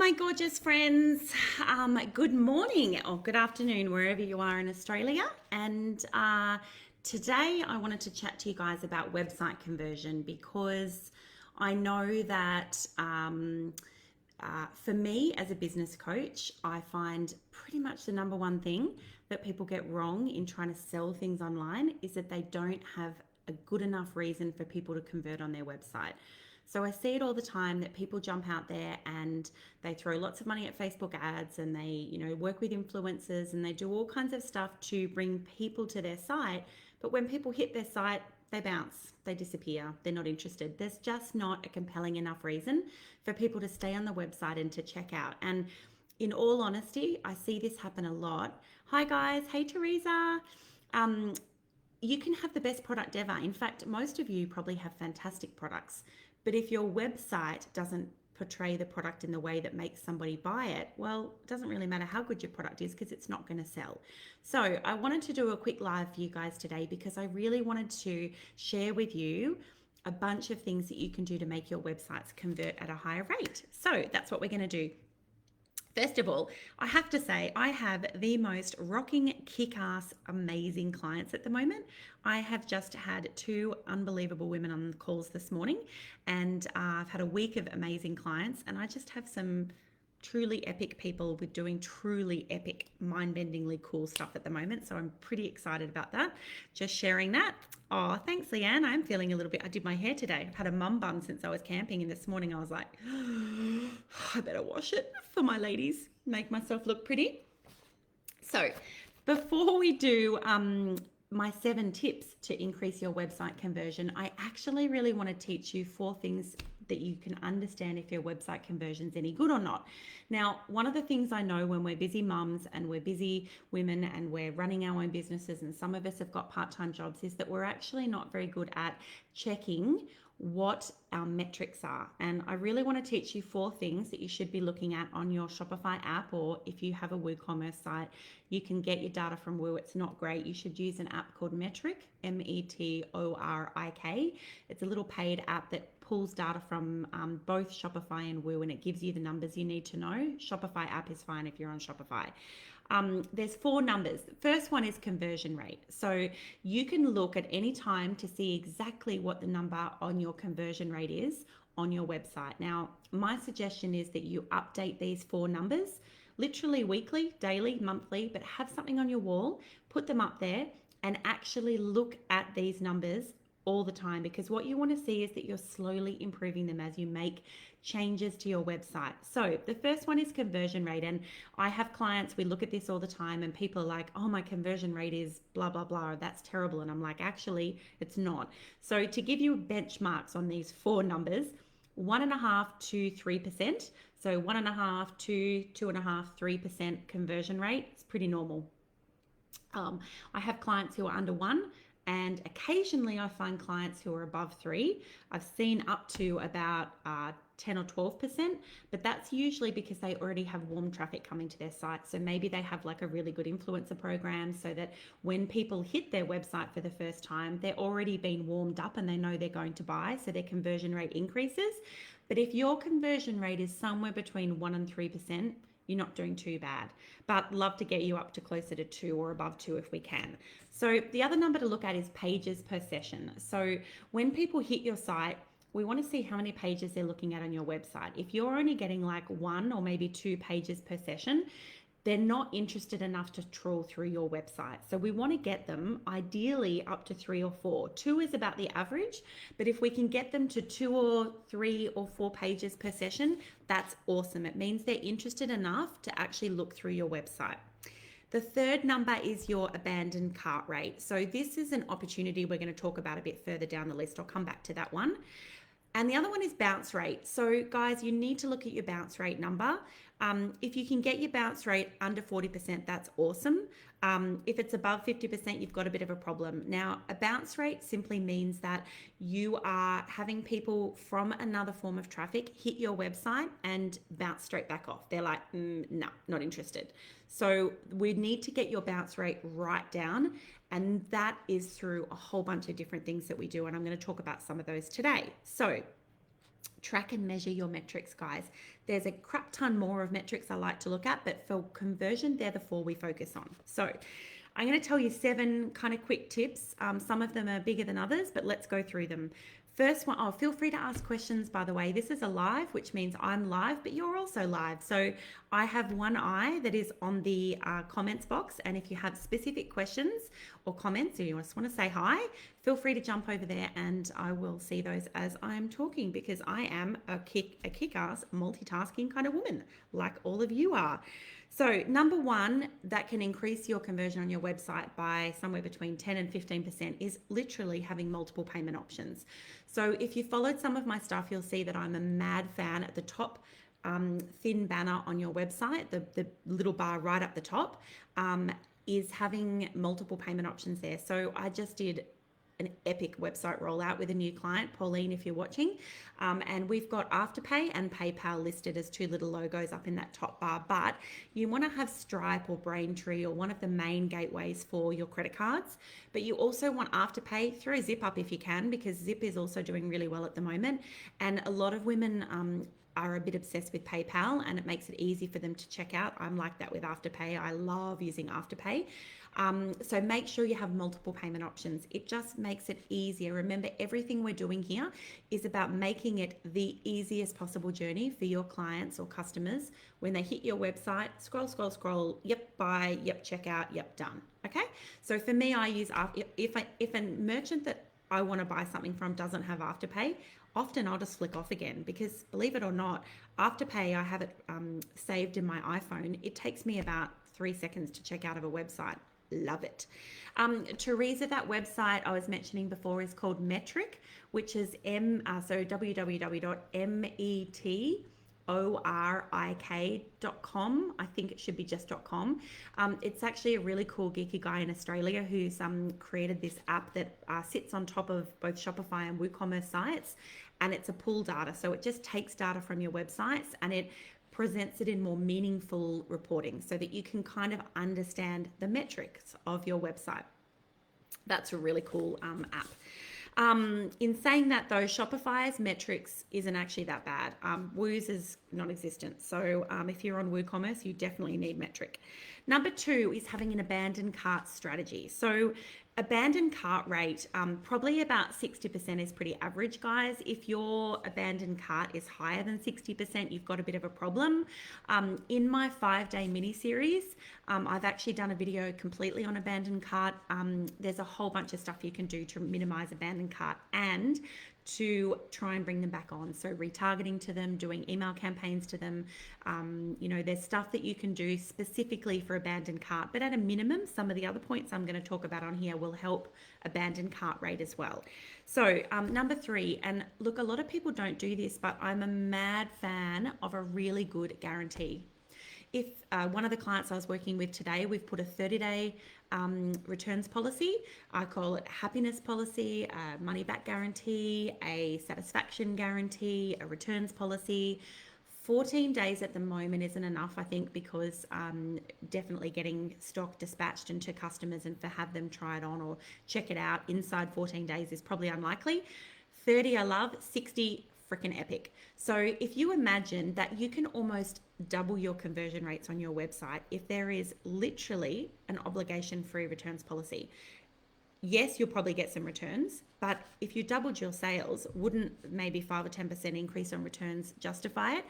my gorgeous friends. Good morning or good afternoon, wherever you are in Australia. And today I wanted to chat to you guys about website conversion because I know that for me as a business coach, I find pretty much the number one thing that people get wrong in trying to sell things online is that they don't have a good enough reason for people to convert on their website. So I see it all the time that people jump out there and they throw lots of money at Facebook ads and they, work with influencers and they do all kinds of stuff to bring people to their site. But when people hit their site, they bounce, they disappear, they're not interested. There's just not a compelling enough reason for people to stay on the website and to check out. And in all honesty, I see this happen a lot. Hi guys, hey Teresa. You can have the best product ever. In fact, most of you probably have fantastic products. But if your website doesn't portray the product in the way that makes somebody buy it, well, it doesn't really matter how good your product is because it's not going to sell. So I wanted to do a quick live for you guys today because I really wanted to share with you a bunch of things that you can do to make your websites convert at a higher rate. So that's what we're going to do. First of all, I have to say I have the most rocking, kick-ass, amazing clients at the moment. I have just had two unbelievable women on the calls this morning, and I've had a week of amazing clients, and I just have some truly epic people with doing truly epic, mind-bendingly cool stuff at the moment. So I'm pretty excited about that. Just sharing that. Oh, thanks, Leanne. I'm feeling a little bit, I did my hair today. I've had a mum bun since I was camping, and this morning I was like, I better wash it for my ladies, make myself look pretty. So before we do my 7 tips to increase your website conversion, I actually really want to teach you 4 things that you can understand if your website conversion is any good or not. Now, one of the things I know when we're busy mums and we're busy women and we're running our own businesses, and some of us have got part-time jobs, is that we're actually not very good at checking what our metrics are. And I really want to teach you 4 things that you should be looking at on your Shopify app, or if you have a WooCommerce site, you can get your data from Woo. It's not great. You should use an app called Metric, Metorik. It's a little paid app that pulls data from both Shopify and Woo, and it gives you the numbers you need to know. Shopify app is fine if you're on Shopify. There's 4 numbers. The first one is conversion rate. So you can look at any time to see exactly what the number on your conversion rate is on your website. Now, my suggestion is that you update these 4 numbers literally weekly, daily, monthly, but have something on your wall, put them up there and actually look at these numbers all the time, because what you want to see is that you're slowly improving them as you make changes to your website. So the first one is conversion rate, and I have clients, we look at this all the time and people are like, oh, my conversion rate is blah blah blah, that's terrible. And I'm like, actually it's not. So to give you benchmarks on these 4 numbers, 1.5 to 3%, so 1.5 to 2.5, 3% conversion rate is pretty normal. I have clients who are under 1, and occasionally I find clients who are above 3. I've seen up to about 10 or 12%, but that's usually because they already have warm traffic coming to their site. So maybe they have like a really good influencer program so that when people hit their website for the first time, they're already been warmed up and they know they're going to buy, so their conversion rate increases. But if your conversion rate is somewhere between 1 and 3%, you're not doing too bad, but love to get you up to closer to 2 or above 2 if we can. So the other number to look at is pages per session. So when people hit your site, we want to see how many pages they're looking at on your website. If you're only getting like 1 or maybe 2 pages per session, they're not interested enough to trawl through your website. So we want to get them ideally up to 3 or 4. 2 is about the average, but if we can get them to 2 or 3 or 4 pages per session, that's awesome. It means they're interested enough to actually look through your website. The third number is your abandoned cart rate. So this is an opportunity we're going to talk about a bit further down the list. I'll come back to that one. And the other one is bounce rate. So guys, you need to look at your bounce rate number. If you can get your bounce rate under 40%, that's awesome. If it's above 50%, you've got a bit of a problem. Now, a bounce rate simply means that you are having people from another form of traffic hit your website and bounce straight back off. They're like, no, not interested. So we need to get your bounce rate right down. And that is through a whole bunch of different things that we do. And I'm going to talk about some of those today. So Track and measure your metrics, guys. There's a crap ton more of metrics I like to look at, but for conversion, they're the 4 we focus on. So I'm going to tell you 7 kind of quick tips. Some of them are bigger than others, but let's go through them. First one, oh, feel free to ask questions, by the way. This is a live, which means I'm live, but you're also live. So I have one eye that is on the comments box. And if you have specific questions or comments, or you just want to say hi, feel free to jump over there and I will see those as I'm talking, because I am a kick-ass multitasking kind of woman, like all of you are. So number 1 that can increase your conversion on your website by somewhere between 10 and 15% is literally having multiple payment options. So if you followed some of my stuff, you'll see that I'm a mad fan at the top thin banner on your website, the little bar right up the top, is having multiple payment options there. So I just did an epic website rollout with a new client, Pauline, if you're watching. And we've got Afterpay and PayPal listed as 2 little logos up in that top bar. But you want to have Stripe or Braintree or one of the main gateways for your credit cards. But you also want Afterpay. Throw Zip up if you can, because Zip is also doing really well at the moment. And a lot of women are a bit obsessed with PayPal, and it makes it easy for them to check out. I'm like that with Afterpay. I love using Afterpay. So make sure you have multiple payment options. It just makes it easier. Remember, everything we're doing here is about making it the easiest possible journey for your clients or customers. When they hit your website, scroll, yep, buy, yep, checkout, yep, done. Okay. So for me, I use, if a merchant that I want to buy something from doesn't have Afterpay, often I'll just flick off again, because believe it or not, Afterpay, I have it saved in my iPhone. It takes me about 3 seconds to check out of a website. Love it. Teresa, that website I was mentioning before is called Metric, which is www.metrorik.com. I think it should be just .com. It's actually a really cool geeky guy in Australia who's created this app that sits on top of both Shopify and WooCommerce sites, and it's a pull data. So it just takes data from your websites and it presents it in more meaningful reporting so that you can kind of understand the metrics of your website. That's a really cool app. In saying that though, Shopify's metrics isn't actually that bad. Woo's is non-existent. So if you're on WooCommerce, you definitely need Metric. Number 2 is having an abandoned cart strategy. So abandoned cart rate, probably about 60% is pretty average, guys. If your abandoned cart is higher than 60%, you've got a bit of a problem. In my 5-day mini series, I've actually done a video completely on abandoned cart. There's a whole bunch of stuff you can do to minimize abandoned cart and to try and bring them back on. So retargeting to them, doing email campaigns to them. There's stuff that you can do specifically for abandoned cart, but at a minimum, some of the other points I'm going to talk about on here will help abandoned cart rate as well. So number 3, and look, a lot of people don't do this, but I'm a mad fan of a really good guarantee. If one of the clients I was working with today, we've put a 30-day returns policy. I call it happiness policy, a money back guarantee, a satisfaction guarantee, a returns policy. 14 days at the moment isn't enough, I think, because definitely getting stock dispatched into customers and for have them try it on or check it out inside 14 days is probably unlikely. 30 I love, 60 freaking epic. So if you imagine that you can almost double your conversion rates on your website if there is literally an obligation-free returns policy. Yes, you'll probably get some returns, but if you doubled your sales, wouldn't maybe 5 or 10% increase on returns justify it?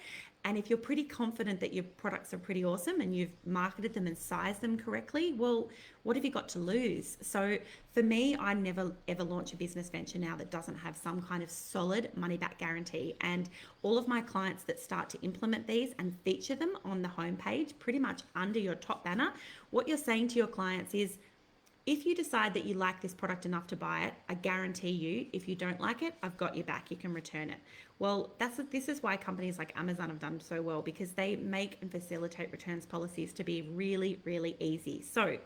And if you're pretty confident that your products are pretty awesome and you've marketed them and sized them correctly, well, what have you got to lose? So for me, I never ever launch a business venture now that doesn't have some kind of solid money back guarantee. And all of my clients that start to implement these and feature them on the homepage, pretty much under your top banner, what you're saying to your clients is, if you decide that you like this product enough to buy it, I guarantee you, if you don't like it, I've got your back. You can return it. Well, this is why companies like Amazon have done so well, because they make and facilitate returns policies to be really, really easy. So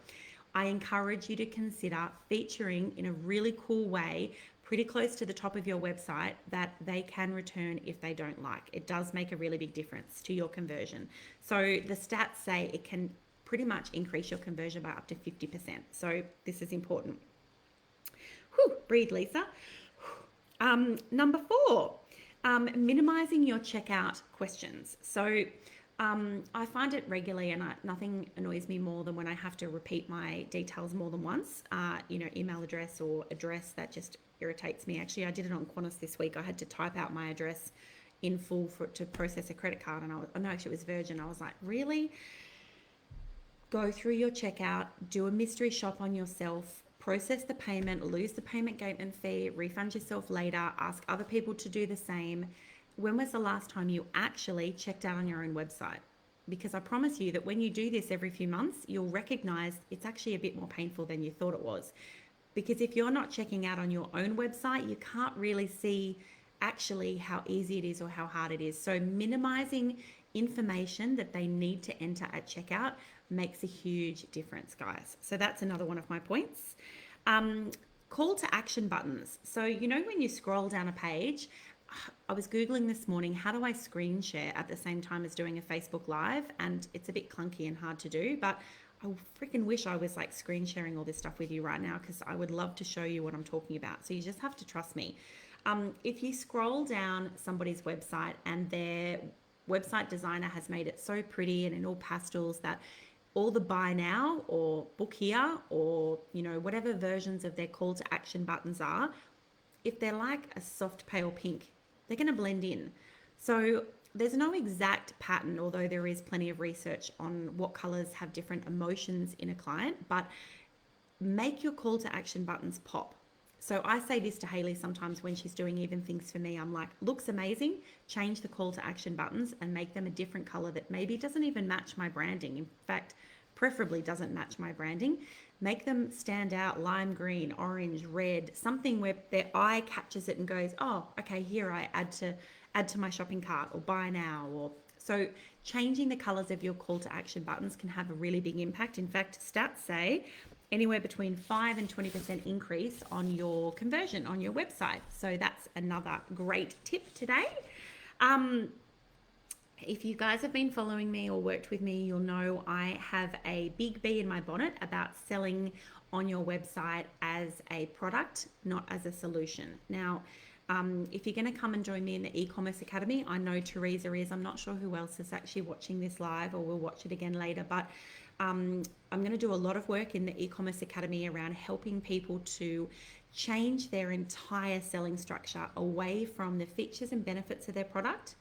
I encourage you to consider featuring in a really cool way, pretty close to the top of your website, that they can return if they don't like. It does make a really big difference to your conversion. So the stats say it can pretty much increase your conversion by up to 50%. So this is important. Whew, breathe, Lisa. Number 4, Minimizing your checkout questions. So I find it regularly, and nothing annoys me more than when I have to repeat my details more than once. Email address or address, that just irritates me. Actually, I did it on Qantas this week. I had to type out my address in full to process a credit card, and no, actually it was Virgin. I was like, really? Go through your checkout, do a mystery shop on yourself, process the payment, lose the payment gateway fee, refund yourself later, ask other people to do the same. When was the last time you actually checked out on your own website? Because I promise you that when you do this every few months, you'll recognize it's actually a bit more painful than you thought it was. Because if you're not checking out on your own website, you can't really see actually how easy it is or how hard it is. So minimizing information that they need to enter at checkout makes a huge difference, guys. So that's another one of my points. Call to action buttons. So, when you scroll down a page, I was Googling this morning, how do I screen share at the same time as doing a Facebook Live? And it's a bit clunky and hard to do, but I freaking wish I was like screen sharing all this stuff with you right now, because I would love to show you what I'm talking about. So you just have to trust me. If you scroll down somebody's website and their website designer has made it so pretty and in all pastels that all the buy now or book here or, whatever versions of their call to action buttons are, if they're like a soft pale pink, they're going to blend in. So there's no exact pattern, although there is plenty of research on what colors have different emotions in a client, but make your call to action buttons pop. So I say this to Haley sometimes when she's doing even things for me. I'm like, looks amazing, change the call to action buttons and make them a different color that maybe doesn't even match my branding. In fact, preferably doesn't match my branding. Make them stand out, lime green, orange, red, something where their eye catches it and goes, oh, okay, here I add to my shopping cart or buy now. Or so changing the colors of your call to action buttons can have a really big impact. In fact, stats say anywhere between 5 and 20% increase on your conversion on your website. So that's another great tip today. If you guys have been following me or worked with me, you'll know I have a big bee in my bonnet about selling on your website as a product, not as a solution. Now, if you're going to come and join me in the e-commerce academy, I know Teresa is. I'm not sure who else is actually watching this live or will watch it again later, but I'm going to do a lot of work in the e-commerce academy around helping people to change their entire selling structure away from the features and benefits of their product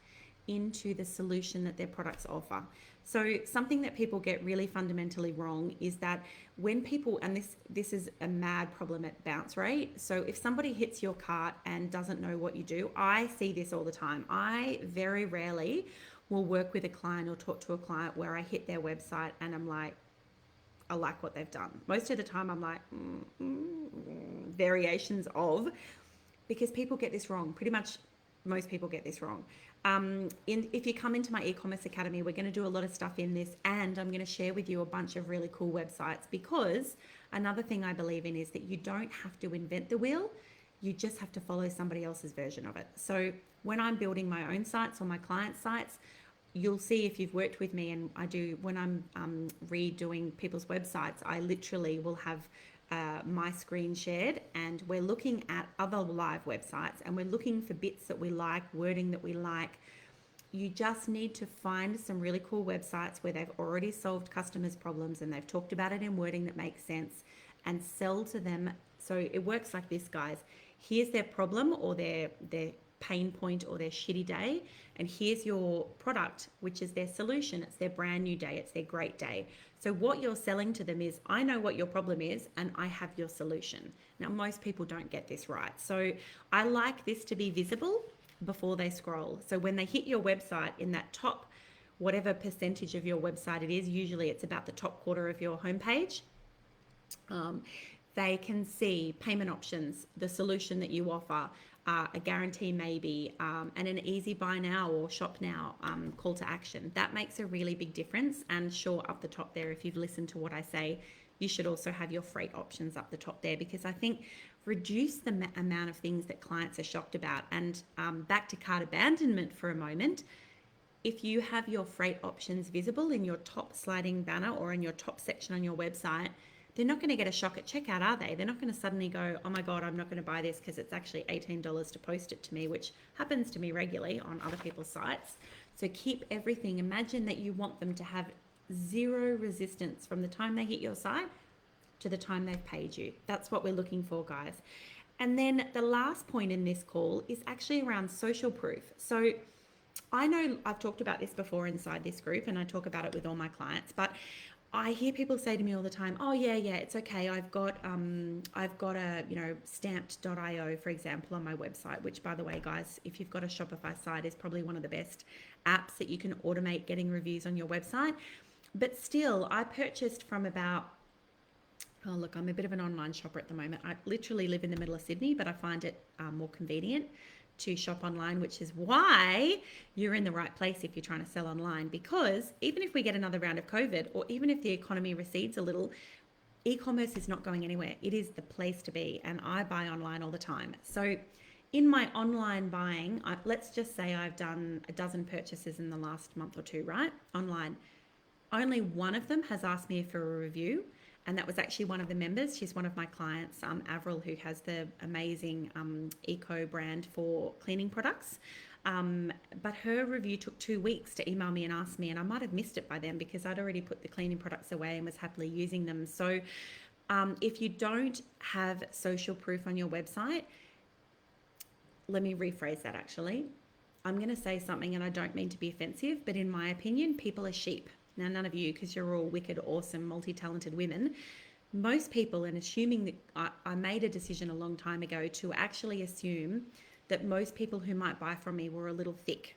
into the solution that their products offer. So something that people get really fundamentally wrong is that when people, and this is a mad problem at bounce rate. So if somebody hits your cart and doesn't know what you do, I see this all the time. I very rarely will work with a client or talk to a client where I hit their website and I'm like, I like what they've done. Most of the time I'm like, variations of, because people get this wrong. Pretty much most people get this wrong. If you come into my e-commerce academy, we're going to do a lot of stuff in this, and I'm going to share with you a bunch of really cool websites, because another thing I believe in is that you don't have to invent the wheel. You just have to follow somebody else's version of it. So when I'm building my own sites or my client sites, you'll see if you've worked with me, and I do, when I'm redoing people's websites, I literally will have my screen shared, and we're looking at other live websites and we're looking for bits that we like, wording that we like. You just need to find some really cool websites where they've already solved customers' problems and they've talked about it in wording that makes sense, and sell to them. So it works like this, guys. Here's their problem or their pain point or their shitty day, and here's your product, which is their solution. It's their brand new day. It's their great day. So what you're selling to them is, I know what your problem is and I have your solution. Now, most people don't get this right. So I like this to be visible before they scroll. So when they hit your website, in that top, whatever percentage of your website it is, usually it's about the top quarter of your homepage, they can see payment options, the solution that you offer, a guarantee maybe, and an easy buy now or shop now call to action. That makes a really big difference. And sure, up the top there, if you've listened to what I say, you should also have your freight options up the top there, because I think reduce the amount of things that clients are shocked about. And back to cart abandonment for a moment. If you have your freight options visible in your top sliding banner or in your top section on your website, they're not going to get a shock at checkout, are they? They're not going to suddenly go, oh my God, I'm not going to buy this because it's actually $18 to post it to me, which happens to me regularly on other people's sites. So keep everything. Imagine that you want them to have zero resistance from the time they hit your site to the time they've paid you. That's what we're looking for, guys. And then the last point in this call is actually around social proof. So I know I've talked about this before inside this group, and I talk about it with all my clients, but I hear people say to me all the time, oh yeah, it's okay. I've got a, stamped.io, for example, on my website, which, by the way, guys, if you've got a Shopify site, is probably one of the best apps that you can automate getting reviews on your website. But still, I purchased from about, oh look, I'm a bit of an online shopper at the moment. I literally live in the middle of Sydney, but I find it more convenient to shop online, which is why you're in the right place if you're trying to sell online, because even if we get another round of COVID, or even if the economy recedes a little, e-commerce is not going anywhere. It is the place to be, and I buy online all the time. So in my online buying, let's just say I've done a dozen purchases in the last month or two, right? Online. Only one of them has asked me for a review, and that was actually one of the members. She's one of my clients, Avril, who has the amazing eco brand for cleaning products. But her review took 2 weeks to email me and ask me, and I might have missed it by then because I'd already put the cleaning products away and was happily using them. So if you don't have social proof on your website, let me rephrase that actually. I'm going to say something, and I don't mean to be offensive, but in my opinion, people are sheep. Now, none of you, because you're all wicked, awesome, multi-talented women. Most people, and assuming that I made a decision a long time ago to actually assume that most people who might buy from me were a little thick.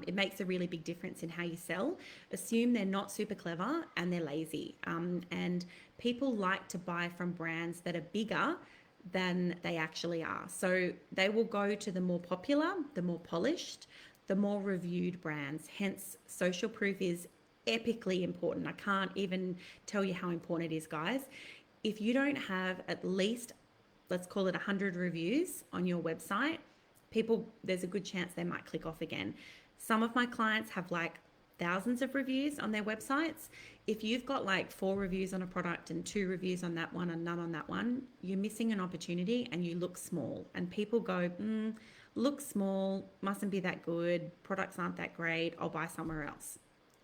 It makes a really big difference in how you sell. Assume they're not super clever and they're lazy. And people like to buy from brands that are bigger than they actually are. So they will go to the more popular, the more polished, the more reviewed brands. Hence, social proof is epically important. I can't even tell you how important it is, guys. If you don't have at least, let's call it 100 reviews on your website, there's a good chance they might click off again. Some of my clients have like thousands of reviews on their websites. If you've got like 4 reviews on a product and 2 reviews on that one and none on that one, you're missing an opportunity and you look small. And people go, look small, mustn't be that good, products aren't that great, I'll buy somewhere else.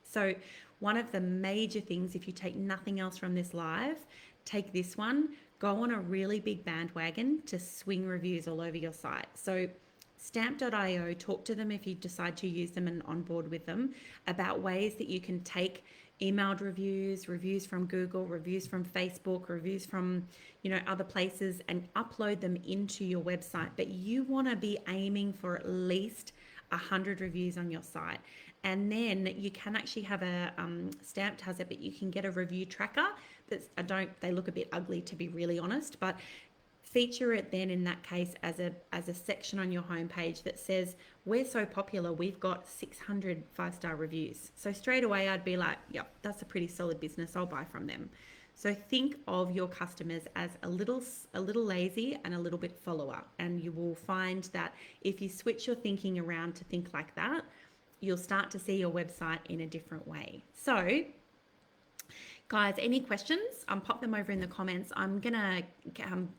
So one of the major things, if you take nothing else from this live, take this one, go on a really big bandwagon to swing reviews all over your site. So stamp.io, talk to them if you decide to use them and onboard with them about ways that you can take emailed reviews, reviews from Google, reviews from Facebook, reviews from, other places, and upload them into your website. But you want to be aiming for at least 100 reviews on your site. And then you can actually have a Stamped has it, but you can get a review tracker. They look a bit ugly, to be really honest, but feature it then in that case as a section on your homepage that says, we're so popular, we've got 600 5-star reviews. So straight away I'd be like, yep, that's a pretty solid business, I'll buy from them. So think of your customers as a little lazy and a little bit follower, and you will find that if you switch your thinking around to think like that, you'll start to see your website in a different way. So guys, any questions? Pop them over in the comments. I'm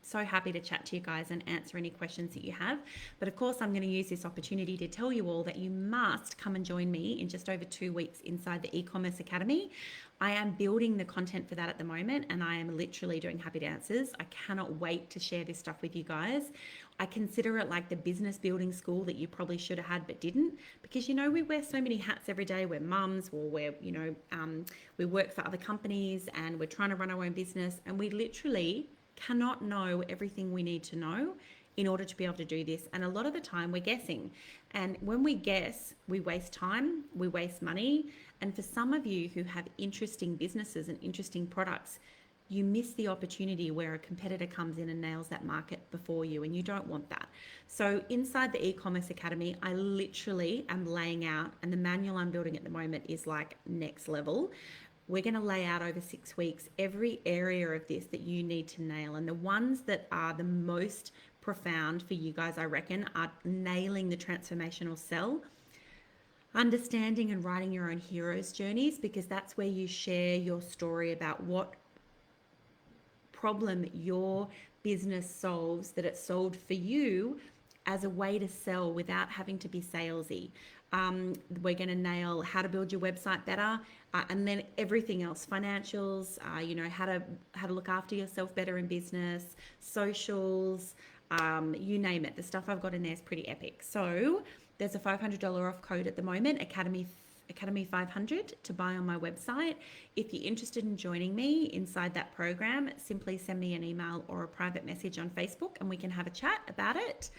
so happy to chat to you guys and answer any questions that you have. But of course, I'm going to use this opportunity to tell you all that you must come and join me in just over 2 weeks inside the eCommerce Academy. I am building the content for that at the moment, and I am literally doing happy dancers. I cannot wait to share this stuff with you guys. I consider it like the business building school that you probably should have had but didn't, because we wear so many hats every day. We're mums, or we work for other companies, and we're trying to run our own business, and we literally cannot know everything we need to know in order to be able to do this. And a lot of the time we're guessing. And when we guess, we waste time, we waste money. And for some of you who have interesting businesses and interesting products, you miss the opportunity where a competitor comes in and nails that market before you, and you don't want that. So inside the eCommerce Academy, I literally am laying out, and the manual I'm building at the moment is like next level. We're going to lay out over 6 weeks every area of this that you need to nail. And the ones that are the most profound for you guys, I reckon, are nailing the transformational sell, understanding and writing your own hero's journeys, because that's where you share your story about what problem your business solves, that it's solved for you as a way to sell without having to be salesy. We're going to nail how to build your website better, and then everything else, financials, how to look after yourself better in business, socials, you name it. The stuff I've got in there is pretty epic. So there's a $500 off code at the moment, Academy 500, to buy on my website. If you're interested in joining me inside that program, simply send me an email or a private message on Facebook and we can have a chat about it.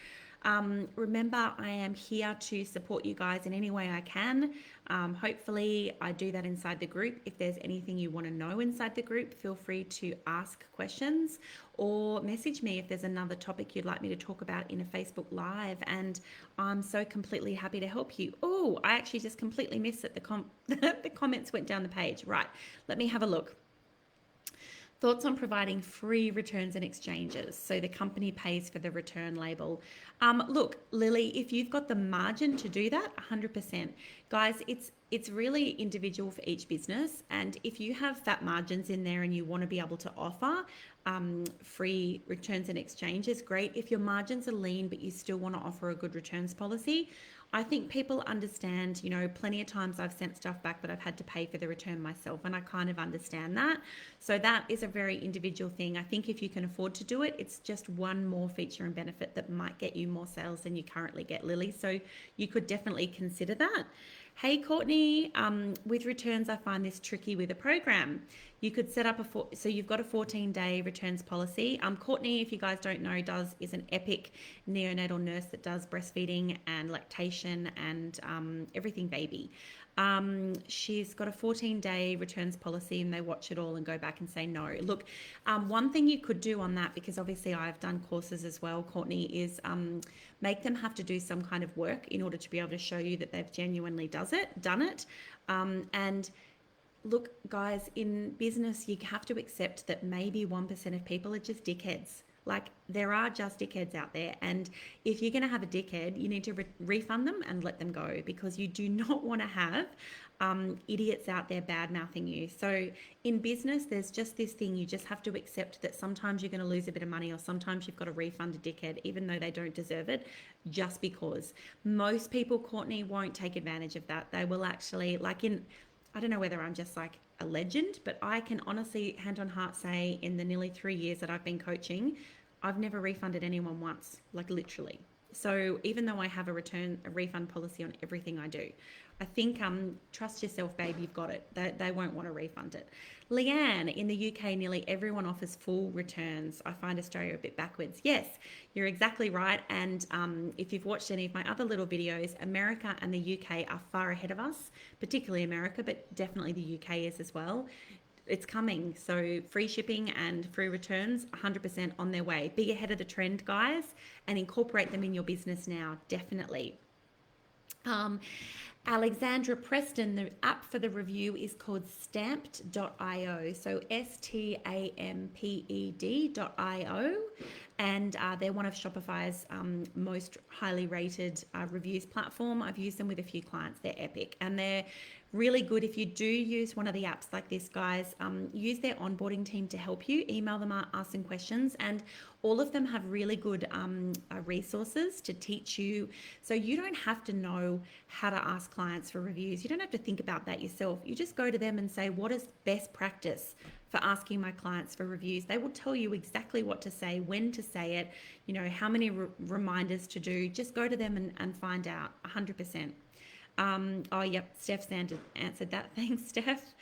Remember, I am here to support you guys in any way I can. Hopefully I do that inside the group. If there's anything you want to know inside the group, feel free to ask questions or message me if there's another topic you'd like me to talk about in a Facebook Live, and I'm so completely happy to help you. Oh, I actually just completely missed it. The comments went down the page. Right, let me have a look. Thoughts on providing free returns and exchanges so the company pays for the return label. Look, Lily, if you've got the margin to do that, 100%. Guys, it's really individual for each business, and if you have fat margins in there and you want to be able to offer free returns and exchanges, great. If your margins are lean but you still want to offer a good returns policy, I think people understand, plenty of times I've sent stuff back but I've had to pay for the return myself, and I kind of understand that. So that is a very individual thing. I think if you can afford to do it, it's just one more feature and benefit that might get you more sales than you currently get, Lily. So you could definitely consider that. Hey, Courtney, with returns, I find this tricky with a program. You could set up so you've got a 14-day returns policy. Courtney, if you guys don't know, is an epic neonatal nurse that does breastfeeding and lactation and everything baby. She's got a 14-day returns policy, and they watch it all and go back and say no. Look, one thing you could do on that, because obviously I've done courses as well, Courtney, is make them have to do some kind of work in order to be able to show you that they've genuinely done it. And look, guys, in business, you have to accept that maybe 1% of people are just dickheads. Like, there are just dickheads out there, and if you're going to have a dickhead, you need to refund them and let them go, because you do not want to have idiots out there bad mouthing you. So in business, there's just this thing, you just have to accept that sometimes you're going to lose a bit of money, or sometimes you've got to refund a dickhead even though they don't deserve it, just because. Most people, Courtney, won't take advantage of that. They will actually, I don't know whether I'm just like a legend, but I can honestly, hand on heart, say in the nearly 3 years that I've been coaching, I've never refunded anyone once, like literally. So even though I have a refund policy on everything I do, I think trust yourself, babe, you've got it. They won't want to refund it. Leanne, in the UK, nearly everyone offers full returns. I find Australia a bit backwards. Yes, you're exactly right. And if you've watched any of my other little videos, America and the UK are far ahead of us, particularly America, but definitely the UK is as well. It's coming. So free shipping and free returns, 100% on their way. Be ahead of the trend, guys, and incorporate them in your business now, definitely. Alexandra Preston, the app for the review is called stamped.io. So stamped.io. And they're one of Shopify's most highly rated reviews platform. I've used them with a few clients. They're epic. And they're really good. If you do use one of the apps like this, guys, use their onboarding team to help you. Email them, ask them questions, and all of them have really good resources to teach you. So you don't have to know how to ask clients for reviews. You don't have to think about that yourself. You just go to them and say, what is best practice for asking my clients for reviews? They will tell you exactly what to say, when to say it, how many reminders to do. Just go to them and find out, 100%. Oh, yep, Steph answered that. Thanks, Steph.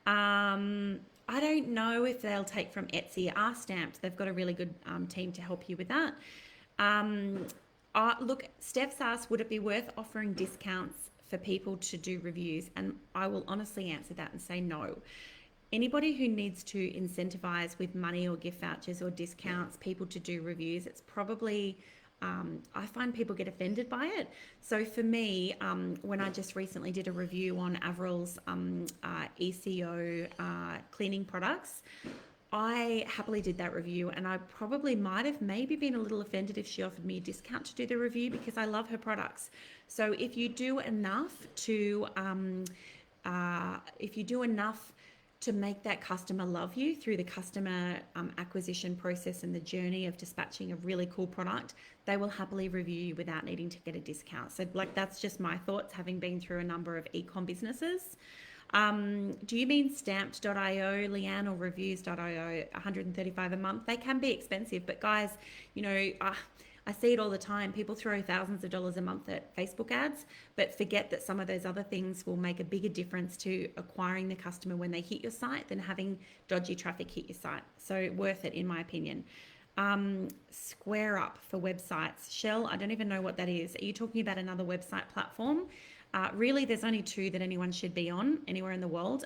I don't know if they'll take from Etsy. Ask Stamped. They've got a really good team to help you with that. Look, Steph's asked, would it be worth offering discounts for people to do reviews? And I will honestly answer that and say no. Anybody who needs to incentivize with money or gift vouchers or discounts people to do reviews, it's probably... I find people get offended by it. So for me, when I just recently did a review on Avril's ECO cleaning products, I happily did that review, and I probably might have maybe been a little offended if she offered me a discount to do the review, because I love her products. So if you do enough to make that customer love you through the customer acquisition process and the journey of dispatching a really cool product, they will happily review you without needing to get a discount. So like, that's just my thoughts, having been through a number of e-com businesses. Do you mean stamped.io, Leanne, or reviews.io? 135 a month. They can be expensive, but guys, you know, I see it all the time. People throw thousands of dollars a month at Facebook ads, but forget that some of those other things will make a bigger difference to acquiring the customer when they hit your site than having dodgy traffic hit your site. So worth it, in my opinion. Square Up for websites. Shell, I don't even know what that is. Are you talking about another website platform? Really, there's only two that anyone should be on anywhere in the world.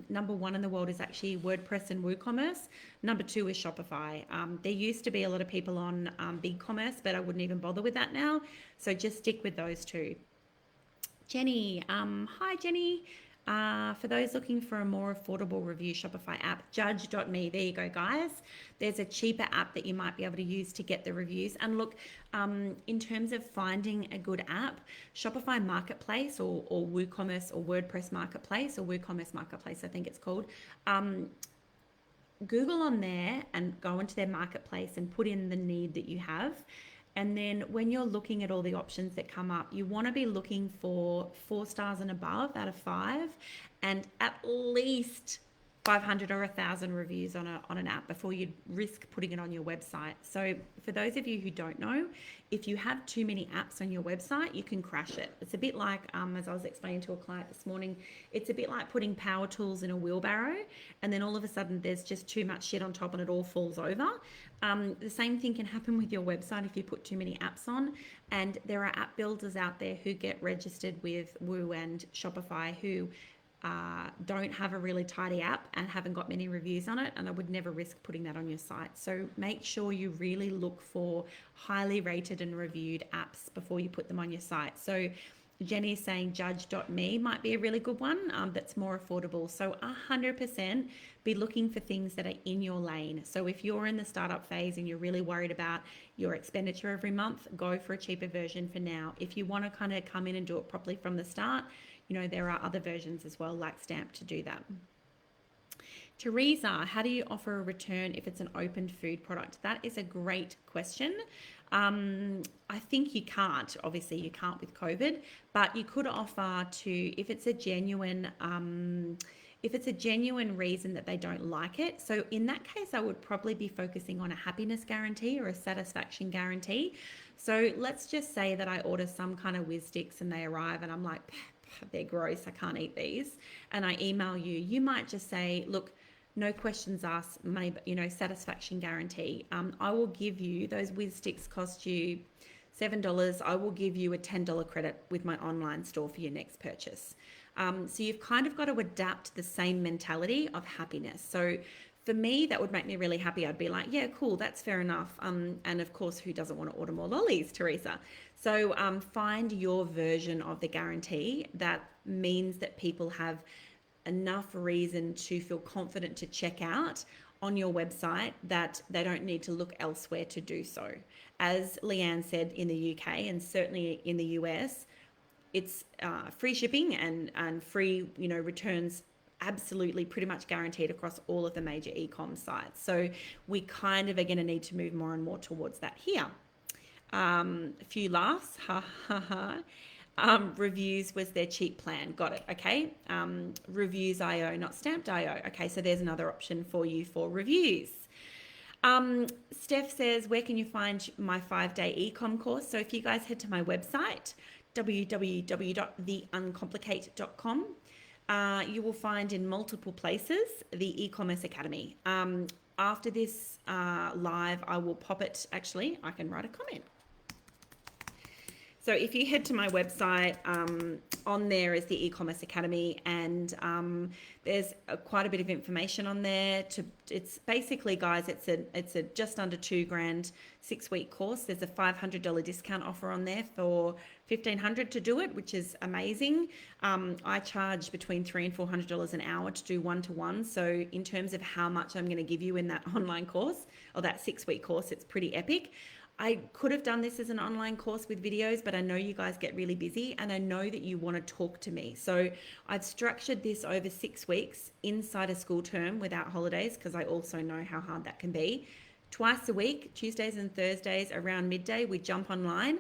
Number one in the world is actually WordPress and WooCommerce. Number two is Shopify. There used to be a lot of people on BigCommerce, but I wouldn't even bother with that now. So just stick with those two. Jenny, hi Jenny. For those looking for a more affordable review Shopify app, Judge.me. There you go, guys. There's a cheaper app that you might be able to use to get the reviews. And look, in terms of finding a good app, Shopify Marketplace or WooCommerce or WordPress Marketplace or WooCommerce Marketplace, I think it's called. Google on there and go into their marketplace and put in the need that you have. And then when you're looking at all the options that come up, you want to be looking for 4 stars and above out of 5, and at least 500 or 1,000 reviews on an app before you risk putting it on your website. So for those of you who don't know, if you have too many apps on your website, you can crash it. It's a bit like, as I was explaining to a client this morning, it's a bit like putting power tools in a wheelbarrow, and then all of a sudden there's just too much shit on top and it all falls over. The same thing can happen with your website if you put too many apps on, and there are app builders out there who get registered with Woo and Shopify who don't have a really tidy app and haven't got many reviews on it, and I would never risk putting that on your site. So make sure you really look for highly rated and reviewed apps before you put them on your site. So Jenny is saying Judge.me might be a really good one that's more affordable. So 100% be looking for things that are in your lane. So if you're in the startup phase and you're really worried about your expenditure every month, go for a cheaper version for now. If you want to kind of come in and do it properly from the start, you know, there are other versions as well, like Stamp, to do that. Teresa, how do you offer a return if it's an opened food product? That is a great question. I think you can't. Obviously, you can't with COVID, but you could offer to, if it's a genuine reason that they don't like it. So in that case, I would probably be focusing on a happiness guarantee or a satisfaction guarantee. So let's just say that I order some kind of whiz sticks and they arrive and I'm like, they're gross, I can't eat these. And I email you. You might just say, look, no questions asked, money, you know, satisfaction guarantee. I will give you, those whiz sticks cost you $7. I will give you a $10 credit with my online store for your next purchase. So you've kind of got to adapt the same mentality of happiness. So for me, that would make me really happy. I'd be like, yeah, cool, that's fair enough. And of course, who doesn't want to order more lollies, Teresa? So find your version of the guarantee that means that people have enough reason to feel confident to check out on your website that they don't need to look elsewhere to do so. As Leanne said, in the UK and certainly in the US, it's free shipping and free, you know, returns absolutely pretty much guaranteed across all of the major e-com sites. So we kind of are going to need to move more and more towards that here. A few laughs, ha ha ha. Reviews was their cheap plan. Got it. Okay. Reviews.io, not Stamp.io. Okay. So there's another option for you for reviews. Steph says, where can you find my 5-day e-com course? So if you guys head to my website, www.theuncomplicated.com, you will find in multiple places the e-commerce academy. After this live, I will pop it. Actually, I can write a comment. So if you head to my website, on there is the e-commerce academy, and there's quite a bit of information on there. It's basically, guys, it's a just under $2,000 6-week course. There's a $500 discount offer on there for $1,500 to do it, which is amazing. I charge between $300 and $400 an hour to do one-to-one. So in terms of how much I'm going to give you in that online course or that 6-week course, it's pretty epic. I could have done this as an online course with videos, but I know you guys get really busy and I know that you want to talk to me. So I've structured this over 6 weeks inside a school term without holidays, because I also know how hard that can be. Twice a week, Tuesdays and Thursdays around midday, we jump online.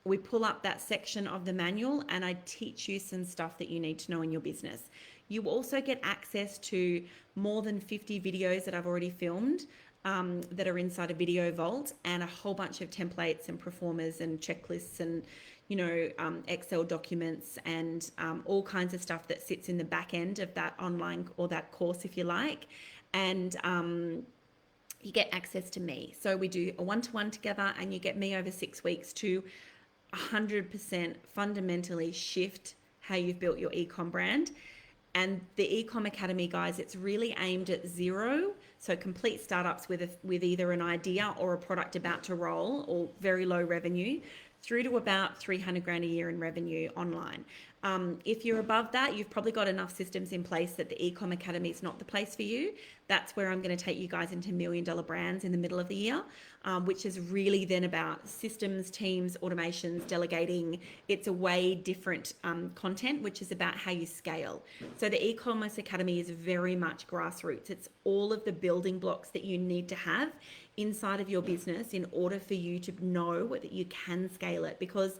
We pull up that section of the manual and I teach you some stuff that you need to know in your business. You also get access to more than 50 videos that I've already filmed, that are inside a video vault, and a whole bunch of templates and performers and checklists and Excel documents and all kinds of stuff that sits in the back end of that online or that course, if you like. And you get access to me. So we do a one-to-one together, and you get me over 6 weeks to 100% fundamentally shift how you've built your ecom brand. And the Ecom Academy, guys, it's really aimed at zero, so complete startups with either an idea or a product about to roll or very low revenue, through to about 300 grand a year in revenue online. If you're above that, you've probably got enough systems in place that the Ecom Academy is not the place for you. That's where I'm going to take you guys into $1 million brands in the middle of the year, which is really then about systems, teams, automations, delegating. It's a way different content, which is about how you scale. So the E-commerce Academy is very much grassroots. It's all of the building blocks that you need to have inside of your business in order for you to know that you can scale it, because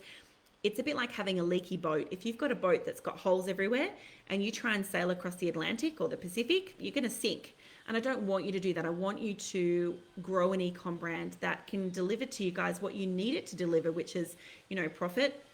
it's a bit like having a leaky boat. If you've got a boat that's got holes everywhere and you try and sail across the Atlantic or the Pacific, you're going to sink. And I don't want you to do that. I want you to grow an ecom brand that can deliver to you guys what you need it to deliver, which is, profit,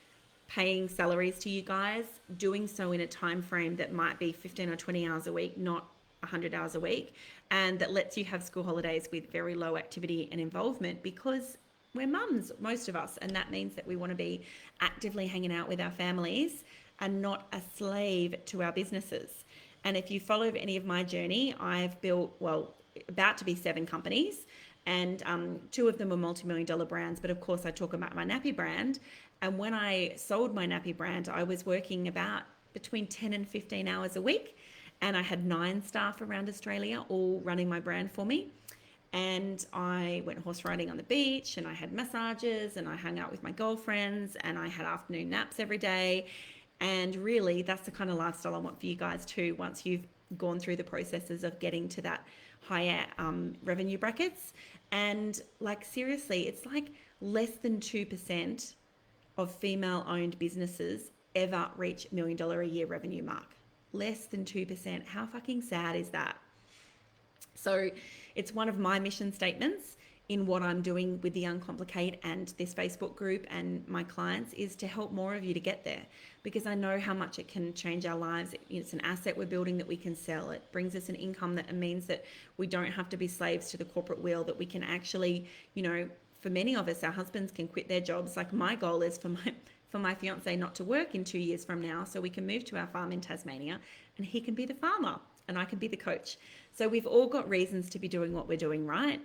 paying salaries to you guys, doing so in a time frame that might be 15 or 20 hours a week, not 100 hours a week, and that lets you have school holidays with very low activity and involvement, because we're mums, most of us, and that means that we want to be actively hanging out with our families and not a slave to our businesses. And if you follow any of my journey, I've built, about to be 7 companies, and 2 of them are multi-million-dollar brands. But of course, I talk about my nappy brand. And when I sold my nappy brand, I was working about between 10 and 15 hours a week. And I had 9 staff around Australia, all running my brand for me. And I went horse riding on the beach, and I had massages, and I hung out with my girlfriends, and I had afternoon naps every day. And really, that's the kind of lifestyle I want for you guys too, once you've gone through the processes of getting to that higher revenue brackets. And seriously, it's like less than 2% of female-owned businesses ever reach $1 million a year revenue mark. Less than 2%. How fucking sad is that? So it's one of my mission statements in what I'm doing with the Uncomplicate and this Facebook group and my clients, is to help more of you to get there, because I know how much it can change our lives. It's an asset we're building that we can sell. It brings us an income that means that we don't have to be slaves to the corporate wheel, that we can actually, for many of us, our husbands can quit their jobs. Like, my goal is for my fiance not to work in 2 years from now, so we can move to our farm in Tasmania and he can be the farmer and I can be the coach. So we've all got reasons to be doing what we're doing, right?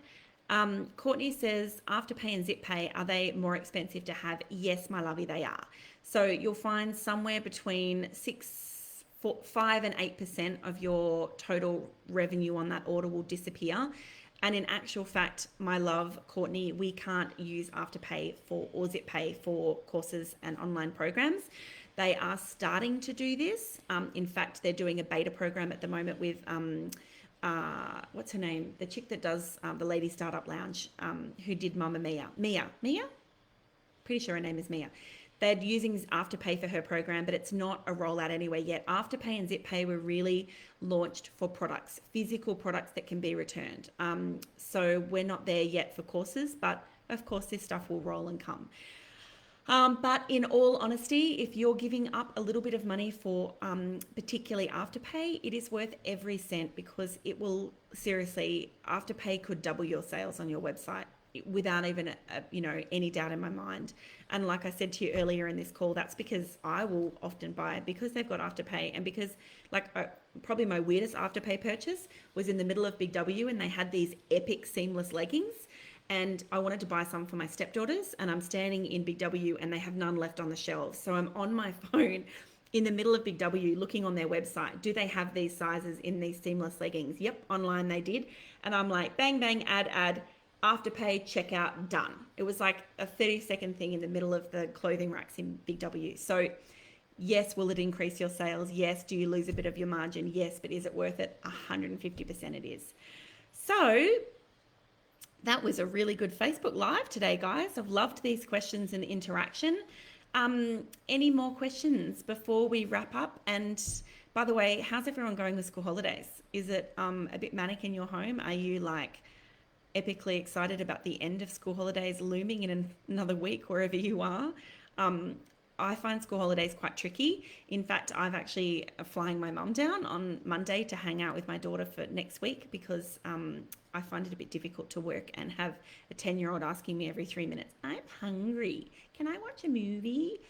Courtney says, Afterpay and ZipPay, are they more expensive to have? Yes, my lovey, they are. So you'll find somewhere between 5 and 8% of your total revenue on that order will disappear. And in actual fact, my love, Courtney, we can't use Afterpay or ZipPay for courses and online programs. They are starting to do this. In fact, they're doing a beta program at the moment with, what's her name? The chick that does the Lady Startup Lounge, who did Mamma Mia. Mia? Pretty sure her name is Mia. They're using Afterpay for her program, but it's not a rollout anywhere yet. Afterpay and ZipPay were really launched for products, physical products that can be returned. So we're not there yet for courses, but of course this stuff will roll and come. But in all honesty, if you're giving up a little bit of money for particularly Afterpay, it is worth every cent, because it will, seriously, Afterpay could double your sales on your website without even any doubt in my mind. And like I said to you earlier in this call, that's because I will often buy it because they've got Afterpay, and because probably my weirdest Afterpay purchase was in the middle of Big W, and they had these epic seamless leggings, and I wanted to buy some for my stepdaughters, and I'm standing in Big W and they have none left on the shelves. So I'm on my phone in the middle of Big W looking on their website. Do they have these sizes in these seamless leggings? Yep, online they did. And I'm like, bang, bang, add. Afterpay, checkout, done. It was like a 30-second thing in the middle of the clothing racks in Big W. So yes, will it increase your sales? Yes. Do you lose a bit of your margin? Yes. But is it worth it? 150% it is. So that was a really good Facebook Live today, guys. I've loved these questions and interaction. Any more questions before we wrap up? And by the way, how's everyone going with school holidays? Is it a bit manic in your home? Are you like epically excited about the end of school holidays looming in another week wherever you are? I find school holidays quite tricky. In fact, I've actually flying my mum down on Monday to hang out with my daughter for next week because I find it a bit difficult to work and have a 10-year-old asking me every 3 minutes, I'm hungry, can I watch a movie?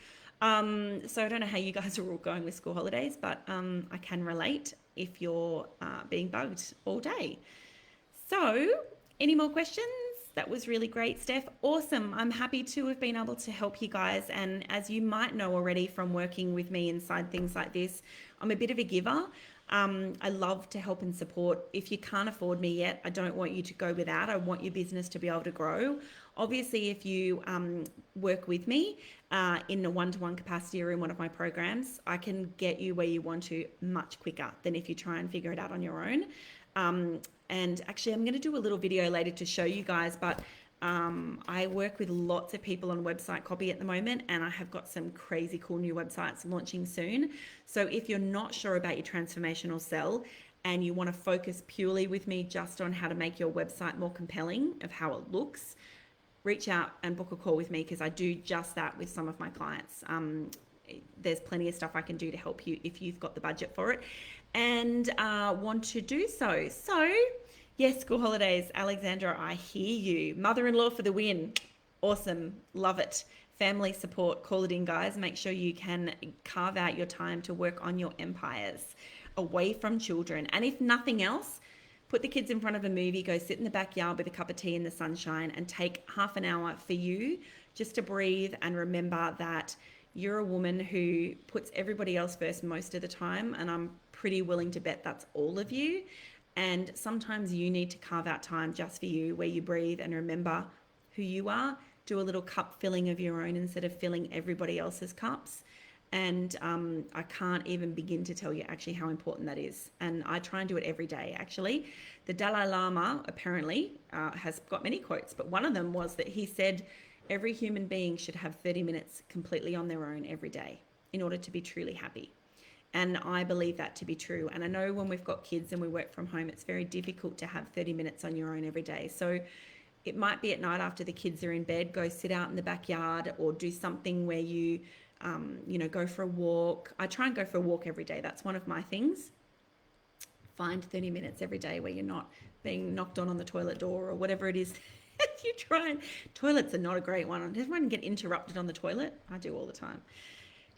So I don't know how you guys are all going with school holidays, but I can relate if you're being bugged all day. So any more questions? That was really great, Steph. Awesome. I'm happy to have been able to help you guys. And as you might know already from working with me inside things like this, I'm a bit of a giver. I love to help and support. If you can't afford me yet, I don't want you to go without. I want your business to be able to grow. Obviously, if you work with me in a one-to-one capacity or in one of my programs, I can get you where you want to much quicker than if you try and figure it out on your own. And actually, I'm going to do a little video later to show you guys, but I work with lots of people on website copy at the moment, and I have got some crazy cool new websites launching soon. So if you're not sure about your transformational sell and you want to focus purely with me just on how to make your website more compelling of how it looks, reach out and book a call with me because I do just that with some of my clients. There's plenty of stuff I can do to help you if you've got the budget for it and want to do so. So yes, school holidays, Alexandra, I hear you. Mother-in-law for the win. Awesome. Love it. Family support. Call it in, guys. Make sure you can carve out your time to work on your empires away from children. And if nothing else, put the kids in front of a movie, go sit in the backyard with a cup of tea in the sunshine and take half an hour for you just to breathe and remember that you're a woman who puts everybody else first most of the time. And I'm pretty willing to bet that's all of you. And sometimes you need to carve out time just for you where you breathe and remember who you are. Do a little cup filling of your own instead of filling everybody else's cups. And I can't even begin to tell you actually how important that is. And I try and do it every day, actually. The Dalai Lama apparently has got many quotes, but one of them was that he said every human being should have 30 minutes completely on their own every day in order to be truly happy. And I believe that to be true. And I know when we've got kids and we work from home, it's very difficult to have 30 minutes on your own every day. So it might be at night after the kids are in bed, go sit out in the backyard or do something where you, go for a walk. I try and go for a walk every day. That's one of my things. Find 30 minutes every day where you're not being knocked on the toilet door or whatever it is. You try and, toilets are not a great one. Does everyone get interrupted on the toilet? I do all the time.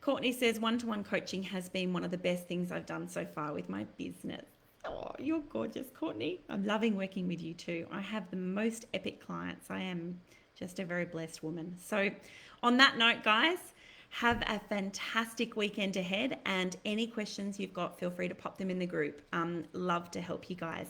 Courtney says, one-to-one coaching has been one of the best things I've done so far with my business. Oh, you're gorgeous, Courtney. I'm loving working with you too. I have the most epic clients. I am just a very blessed woman. So on that note, guys, have a fantastic weekend ahead. And any questions you've got, feel free to pop them in the group. Love to help you guys.